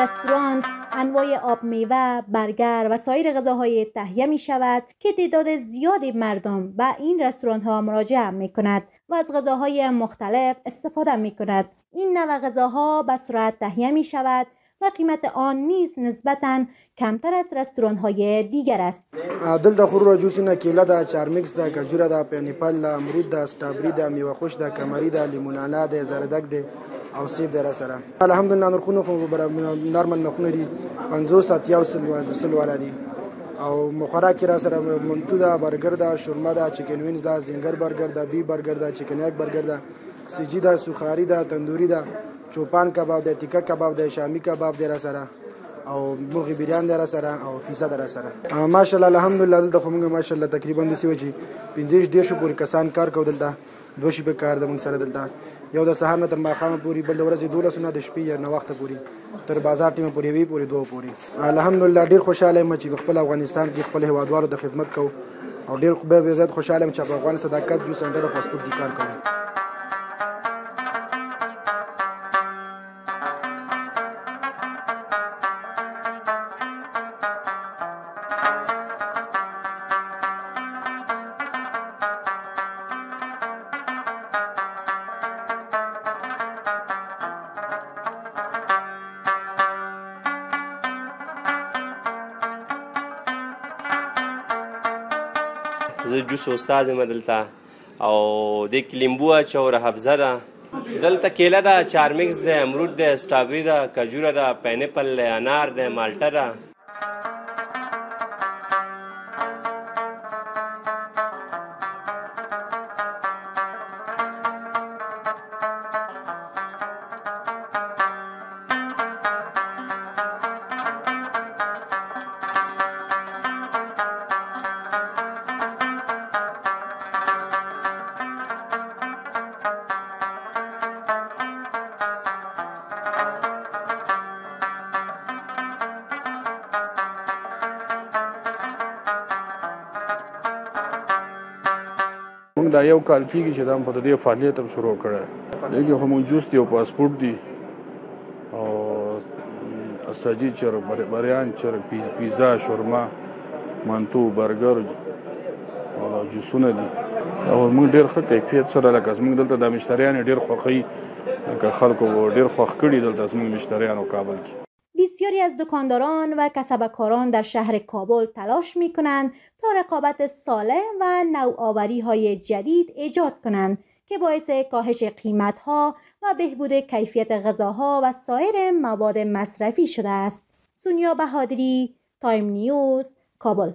رستوران انواع آب میوه، برگر و سایر غذاهای تهیه می شود که تعداد زیادی مردم به این رستوران ها مراجعه می کند و از غذاهای مختلف استفاده می کند. این نوع غذاها به سرعت تهیه می شود و قیمت آن نیز نسبتاً کمتر از رستوران های دیگر است. دلته خو را جوس نه، کیله ده، چارمیکس ده، کجوره ده، پینیپل ده، امرود ده، استابری ده، میوه خوش ده، کمری ده، لیمونانا ده، زردک ده او سیب ده را سره. الحمدلله نرخونه خو نورمال نرخونه دي، 50 اتیا سل والا دي. او مخوراک را سره منتو ده، برګر ده، شورما ده، چکن وینز ده، زنګر برګر ده، بی برګر ده، چکن ایگ برګر ده، سیجی ده، سوخاری ده، تندوری ده، چوپان کباب ده، تیکه کباب ده، شامی کباب ده را سره او مرغی بریان در سره او فیزا در سره. ماشاءالله الحمدلله دلته خو موږ ماشاءالله تقریبا د سی وجې 15 شو پورې کسان کار کو دلته، دوه شي به کار د موږ سره دلته، یو د سهار نه تر ماښامه پورې، بل د ورځې 12 نه د شپې یا 9 وخته پورې تر بازار ټیمه پورې وی پورې 2 پورې. الحمدلله ډیر خوشاله یم چې خپل افغانستان کې خپل هیوادوالو د خدمت کو او ډیر به زیات خوشاله یم چې په افغان صداقت جو سنټر او پاسپورت کې کار کوم. زه جوس استاد یم دلته او د لیمبو اچوره حبزه ده، دلته کیله ده، چارمیکس ده، امرود ده، استابری ده، کجوره ده، پینیپل ده، انار ده، مالټه ده. موږ دا یو کال کېږي چې دا په دې فعالیت هم شروع کړی. دغه خو موږ جوس دی او پاسپورت دی او اساجي چرګ، بریان چرګ، پیزا، شورما، منتو، برګر او جوسونه دي او موږ ډېر ښه کیفیت سره لکه زموږ دلته د مشتریان ډېر خوښوي، لکه خلکو ډېر خوښ کړي دلته زموږ مشتریان او کابل کې. بسیاری از دکانداران و کسبکاران در شهر کابل تلاش می کنند تا رقابت سالم و نوآوری های جدید ایجاد کنند که باعث کاهش قیمت ها و بهبود کیفیت غذاها و سایر مواد مصرفی شده است. سونیا بهادری، تایم نیوز، کابل.